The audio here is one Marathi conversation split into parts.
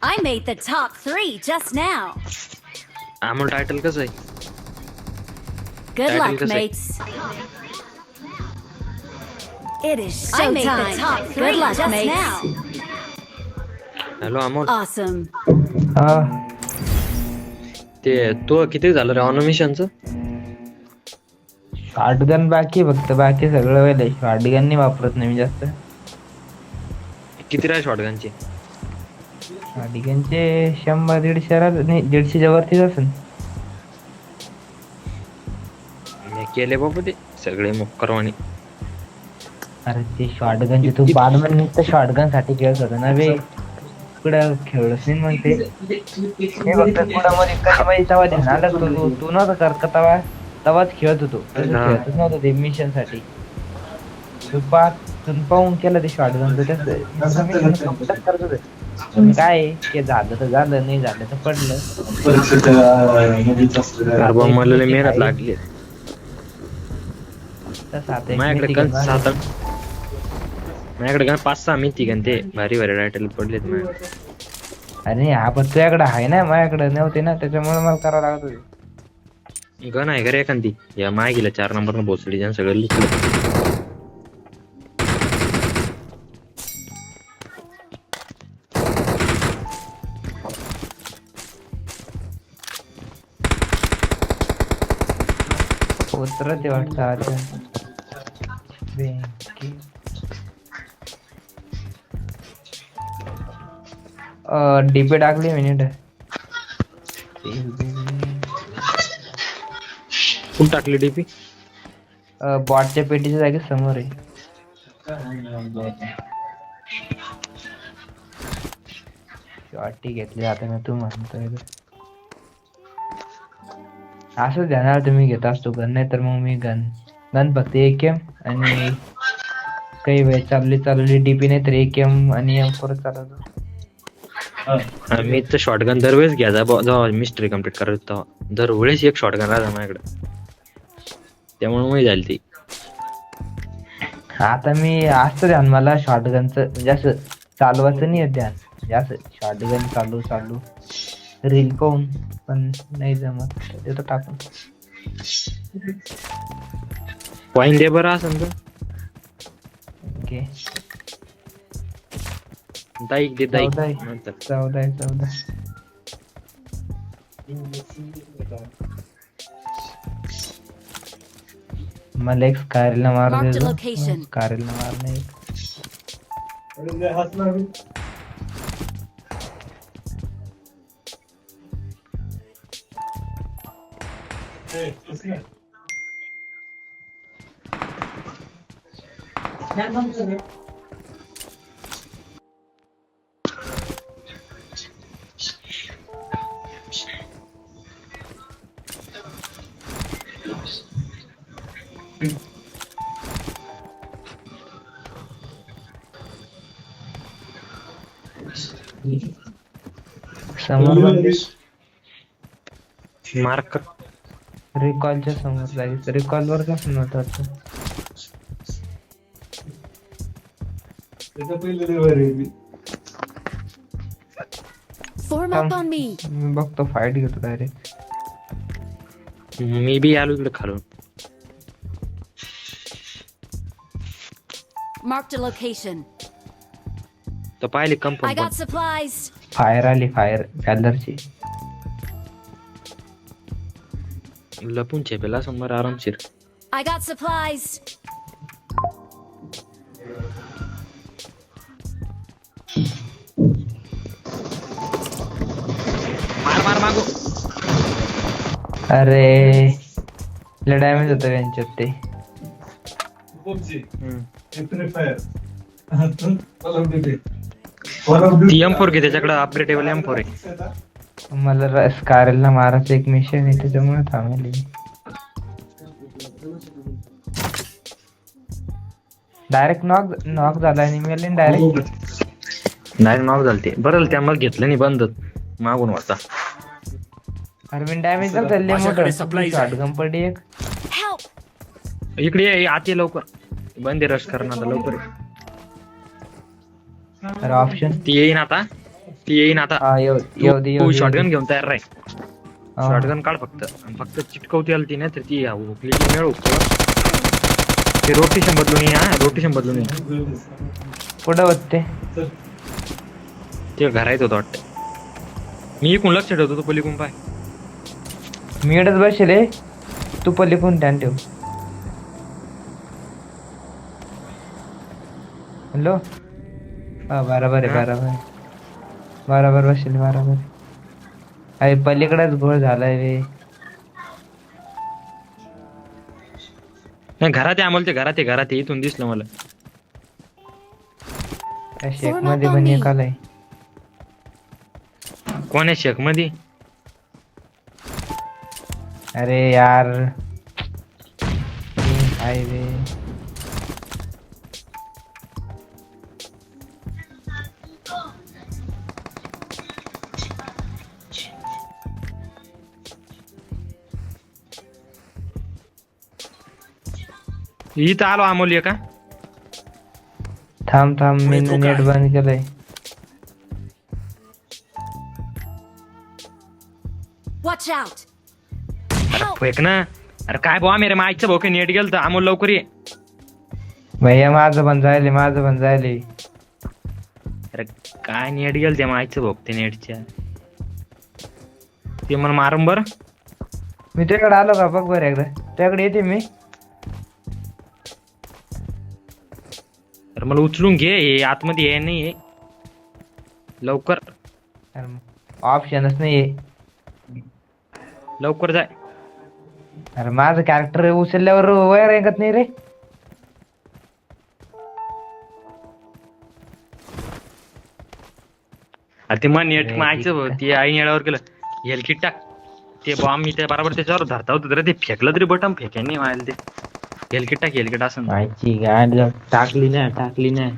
I made the top 3 just now. आम्हाला टायटल कसं आहे? Good Title luck, कसं आहे? mates. It is showtime. I made the top 3 just now. Hello Amol, Awesome. हा ते तू किती झालं रे ऑन मिशनचं? शॉटगन बाकी फक्त, बाकी सगळं वेळ आहे. शॉटगन नाही वापरत नाही मी जास्त. किती राय शॉटगनचे? शॉटगनचे 100-150 नाही, 150च्या वरतीच असेल. मी केले बाबा ते सगळे मुक्करवाणी. अरे ते शॉटगनचे तू बादमन नुसतं शॉटगन साठी खेळत होता ना बे. कुठं खेळलोच नाही मग ते. हे फक्त कुठं मध्ये कधी मध्ये तवा ध्यान आलं तू नव्हता करत का तवाच खेळत होतो. खेळतच नव्हतं ते मिशन साठी. तू पाहून केलं ते शॉटगनचं त्याच करत होते. काय ते झालं तर झालं, नाही झालं तर पडलं. मला लय मेहनत लागली. माझ्याकडे गण 5-6 मिळती गण ते भारी भारी टायटल पडलेत माझ्याकडे. अरे हा पण तुझ्याकडे आहे ना, माझ्याकडे नव्हते ना, त्याच्यामुळे मला करावं लागत होते. गण आहे का रे एखादी? या माय गेल्या 4 नंबर भोसडी ज्या सगळं लुटलं. उतरत वाटतं आता. डीपी टाकली मिनिट. कुठं टाकली डीपी? बॉटच्या पेटीच्या जागी समोर आहे. शॉटी घेतली जाते ना तू म्हणतोय. असं ध्यानाला तुम्ही घेत असतो गन, नाही तर मग मी गन फक्त AKM आणि काही वेळ चालवली डीपी, नाही तर AKM आणि M4 चालवतो. मी तर शॉटगन दरवेळेस घ्यायचा जेव्हा मिस्ट्री कम्प्लीट करत तेव्हा दरवेळेस एक शॉटगन राहता माझ्याकडे, त्यामुळे मी झाली ती. आता मी असतं ध्यान मला शॉटगनचं, म्हणजे असं चालवायचं नाही ध्यान, म्हणजे असं शॉटगन चालू रील पाहून, पण नाही जमत देतो टाकून. पॉईंट दे बरं असं तर ओके. दाईक दे दाईक 14. मला एक स्कारला मार Marked a देतो. location. स्कारला मार नाही. समोर मार्क रिकॉलच्या समोर जायचं. रिकॉल वर कसं नव्हतं. Form up on me. मी बघतो फाईट घेतो डायरेक्ट. मी बी आलो इकडे खालून. Marked a location. तर पाहिले I company got supplies. Fire आली, फायर गॅलरची. लपून छेपेला समोर आरामशीर. I got supplies. मार मागो. अरे लय डॅमेज होतं यांच्यात ते. ती M4 घे, त्याच्याकडे अपग्रेडेबल M4 आहे. मला स्कारलला मारायचं एक मिशन आहे, त्याच्यामुळे थांबले. डायरेक्ट नॉक झाला आणि मी डायरेक्ट नॉक झालते. बरं त्या मग घेतलं नाही बंद मागून वाचा. अरे मी डॅमेज झालं लय मोठं. शॉटगन पडली एक. Help. इकडे ये, आत ये लवकर. बंदे रश करणार लवकर. अरे ऑप्शन ती येईन आता. ती येईन आता. हा येऊ दे, येऊ दे. शॉटगन घेऊन तयार राह. हा. शॉटगन काढ फक्त. आणि फक्त चिटकवती आली ती नाही तर ती हुकली की मिळू. ते रोटेशन बदलून ये. हा रोटेशन बदलून ये. कुठं होते ते घरायचं होतं वाटतं. मी इकून लक्ष ठेवतो तू पलीकडून पाय. मी इकडेच बसले, तू पल्ली पण ध्यान ठेव. हॅलो हा बरोबर आहे, बरोबर बसले, बरोबर. अरे पलीकडेच घोळ झालाय रे. नाही घरात आहे अमोल. ते घरात आहे. इथून दिसलं मला. त्या शेक मध्ये पण एक आलाय. कोण आहे शेक मध्ये? अरे यार हाय रे. इथं आलो अमोल का? थांब मी नेट बंद केलंय. Watch out! अरे फेक ना. अरे काय बुवा मेरे माईचं भाऊ काही नेट गेलं तर अमोल लवकर ये. भैया माझं पण जायले. अरे काय नेट गेलं त्या माईचं भाऊ ते नेटच्या. ते मला मारून बर. मी तुझ्याकडे आलो का बघ बरं एकदा. तुझ्याकडे येते मी. अरे मला उचलून घे. हे आतमध्ये ये नाही लवकर. ऑप्शनच नाहीये. लवकर जाय. अरे माझं कॅरेक्टर उचलल्यावर वयर ऐकत नाही रे. अरे ते मग नेट मायचं भाऊ ते आई येड्यावर केलं. हेलकिट टाक. ते बॉम्ब मी त्या बरोबर त्याच्यावर धरता होतं रे. ते फेकलं तरी बटन फेकाय नाही मायला ते. हेलकिट असं माहिती गाडी टाकली ना.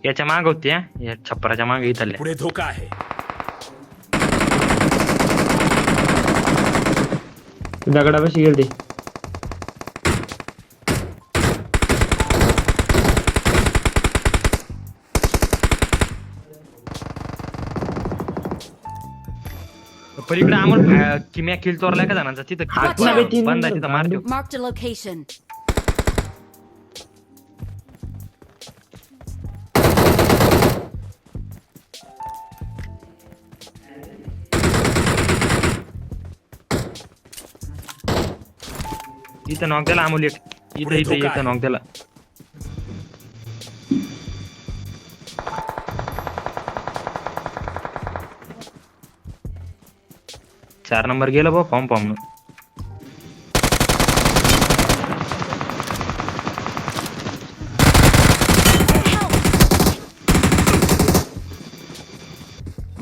याच्या माग होती. या छप्पराच्या मागे इथं आल्या. पुढे धोका आहे. दगडापाशी गेल ते. पलीकडे अमोल किम्या किल चोरलाय का जणांचा तिथं बंद आहे. तिथं मार ठेव. Marked a location. इथं नॉक द्याला अमोल एक. इथं नॉक द्याला. चार नंबर गेला बा form.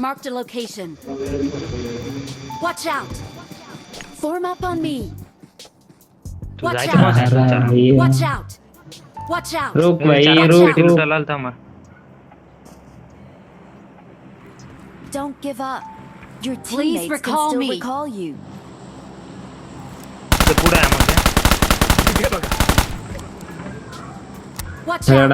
Marked a location. Watch out! Form up on me. तू Watch जायचं out! मग. Watch out! Watch out! रुक भाई रुक. Don't give up. Your Please teammates can recall still me. recall you. पुढे आहे मग ते. तिथे बघा. Watch out!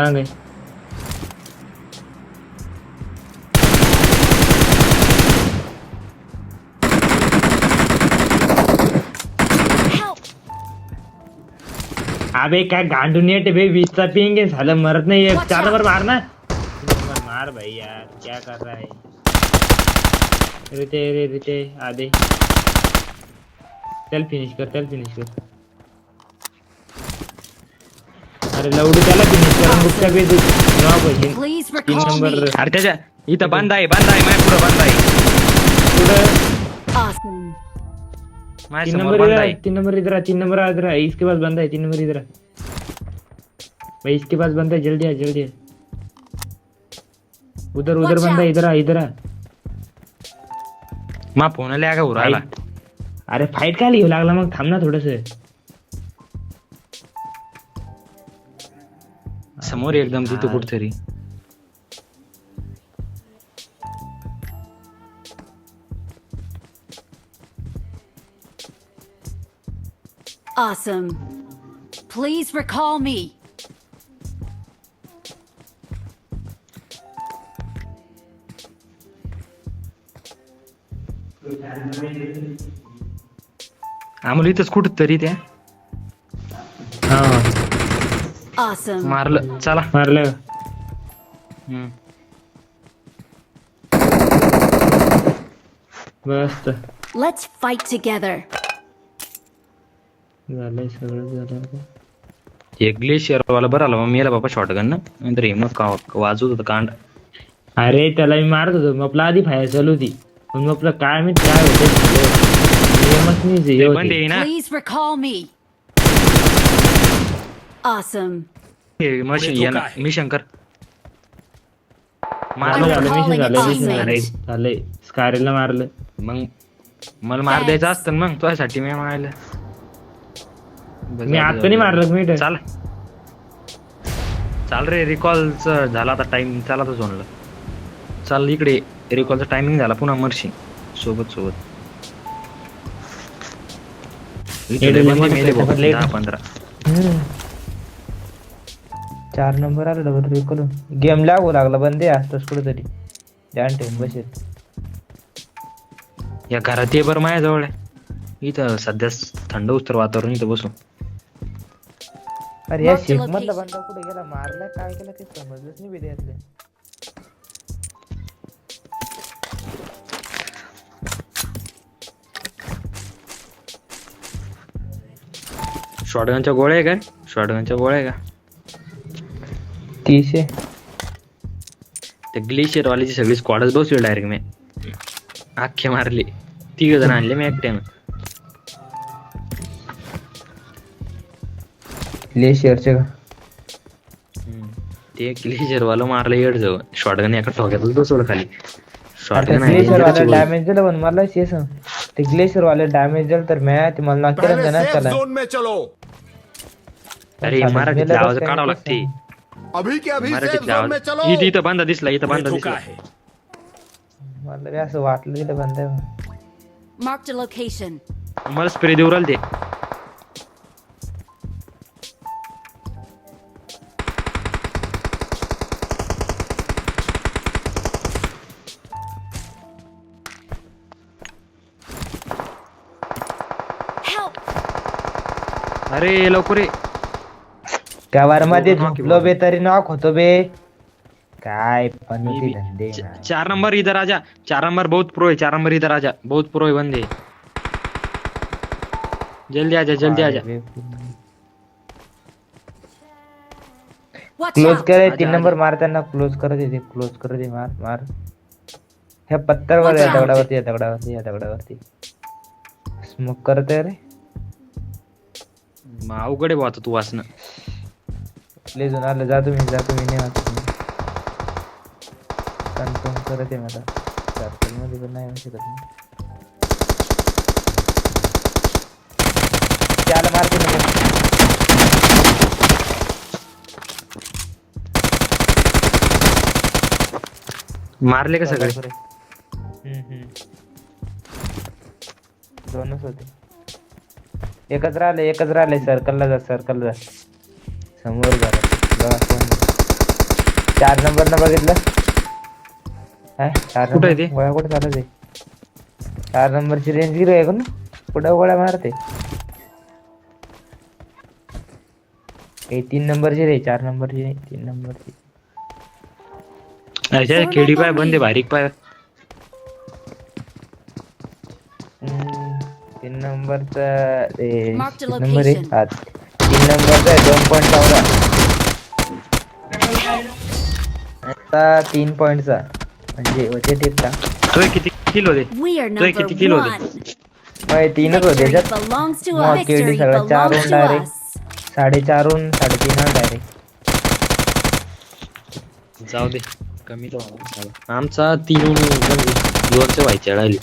Help! अबे काय गांडून नेट बे 20चा पिंग झालं मरत नाही. 4 नंबर मार ना. मार भाई यार क्या कर रहा है. रिते आधे. चल फिनिश कर. अरे लवडू त्याला फिनिश करून गुप्ता पे नाव पाहिजे. Please 3 recall number me. अरे त्याच्या इथं बंद आहे माझ्या पुढं बंद आहे. पुढं Awesome. माझ्या 3 समोर नंबर बंद आहे. 3 नंबर इधर आ. 3 नंबर इधर आ. इसके पास बंदा है. 3 नंबर इधर आ भाई. इसके पास बंदा है. जल्दी आ. उधर Watch बंदा है. out. इधर आ. मा फोन आल्या का उरायला. अरे फाईट काय लिहू लागला मग. थांब ना थोडस. समोर एकदम तिथं कुठतरी. Awesome. Please recall me. आम्हाला इथंच कुठं तरी त्या हा Awesome. मारलं. चला. मारलं. हम्म. मस्त Let's fight together. झालंय सगळं झालं. एक ग्लेशियर वाला बरं आला मग मेला बाबा शॉटगन ना नंतर हे मग वाजवत होतं कांड. अरे त्याला मी मारत होतो मग आपला आधी फायर चालू होती पण मग आपलं काय मी काय होतं नियमच नाही जे ते होते. बंद आहे ना Please recall me. Awesome. हे मशीन मी शंकर झालं मारलं झालं मिशन झालं Calling मिशन it झालंय awesome. झालंय स्कारला मारलं. मग मला मार द्यायचं असतं ना मग तुझ्यासाठी मी मारलं. मी आता नाही मारलं मी चाल चाल रे रिकॉलच झाला आता टाइम चला तर झोनला चाल इकडे रिकॉलचा टायमिंग झाला पुन्हा मरशी सोबत सोबत इकडे बंदे मेले भाऊ, 10-15. 4 नंबर आला डबल रिकॉल गेम लागू लागला बंदे असतोच कुठेतरी ध्यान ठेवून बसेल. या घरात ये बरं माझ्या जवळ आहे इथं सध्या थंड उस्तर वातावरण इथं बसू. अरे या Mark the शेख मधला location. बंदा कुठे गेला मारला काय केलं काही समजलंच नाही विद्यार्थी. शॉटगनच्या गोळ्या आहे काय शॉटगनच्या गोळ्या आहे का 30 ते ग्लेशियर वाल्याची सगळी स्क्वॉडच बसली डायरेक्ट मी अख्खे मारले 3 जण आणले मी एकट्यानं. ग्लेशियरचे का ते ग्लेशियर वाला मारलं येड जवळ शॉटगन एका ठोक्यातच बसवलं खाली. शॉटगन ग्लेशियर वाला आहे डॅमेज दिलं पण मला शेस ते ग्लेशियर वाले डॅमेज दिलं तर मैं ते मला नॉक केलं ना त्याला. जोन में चलो अरे मराठीत आवाज काढावं लागते अभी के अभी सेफ मराठीत जोन आवाज में चलो इथं बंदा दिसला इथं बंदा दिसला. मला बी असं वाटलं दिलं बंद Marked a location. मला स्प्रे देऊ राहिले ते Help! अरे लवकर ये. त्या वारमध्ये दोघं knock झोपलो बे आहे तरी नॉक होतो बे काय पण होती धंदे नाही. 4 नंबर इधर आजा 4 नंबर बहुत प्रो है 4 नंबर इधर आजा बहुत प्रो है बंदे जल्दी आजा Watch क्लोज out! करे आजा, 3 आजा. नंबर मारताना क्लोज कर दे क्लोज कर दे मार मार ह्या पत्थरवर Watch या out. दगडावरती या दगडावरती या दगडावरती स्मोक करते रे मग अवघड आहे बुवा आता तू वाचणं. प्लीज आलं जातो मी नाही वाचत कन्फर्म करते मला सर्कल मध्ये पण नाही येऊ शकत मी. त्याला मारते ना मारले का सगळे दोनच होते एकच राहिले सर्कलला जा समोर जा बघा कोण 4 नंबर न बघितलं काय 4 कुठं आहे ते? गोळ्या कुठे चालत आहे 4 नंबरची रेंज गिर आहे ना कुठं गोळ्या मारते हे 3 नंबरची रे 4 नंबरची नाही 3 नंबरची अच्छा खेडी पाय बंदे बारीक पाय 3 नंबरचा Marked a नंबर आहे location. हा 3 नंबरचा आहे 2.14 आता 3 पॉइंटचा म्हणजे होते टिपटा तो किती किल होते We are तो किती किल number होते 1. मग 3च होते Victory त्याच्यात belongs to मग us. केडी Victory सगळं 4 belongs होऊन to डायरेक्ट us. 4.5 3.5 डायरेक्ट जाऊ दे कमी तो आमचा 3 2चे व्हायचे राहिले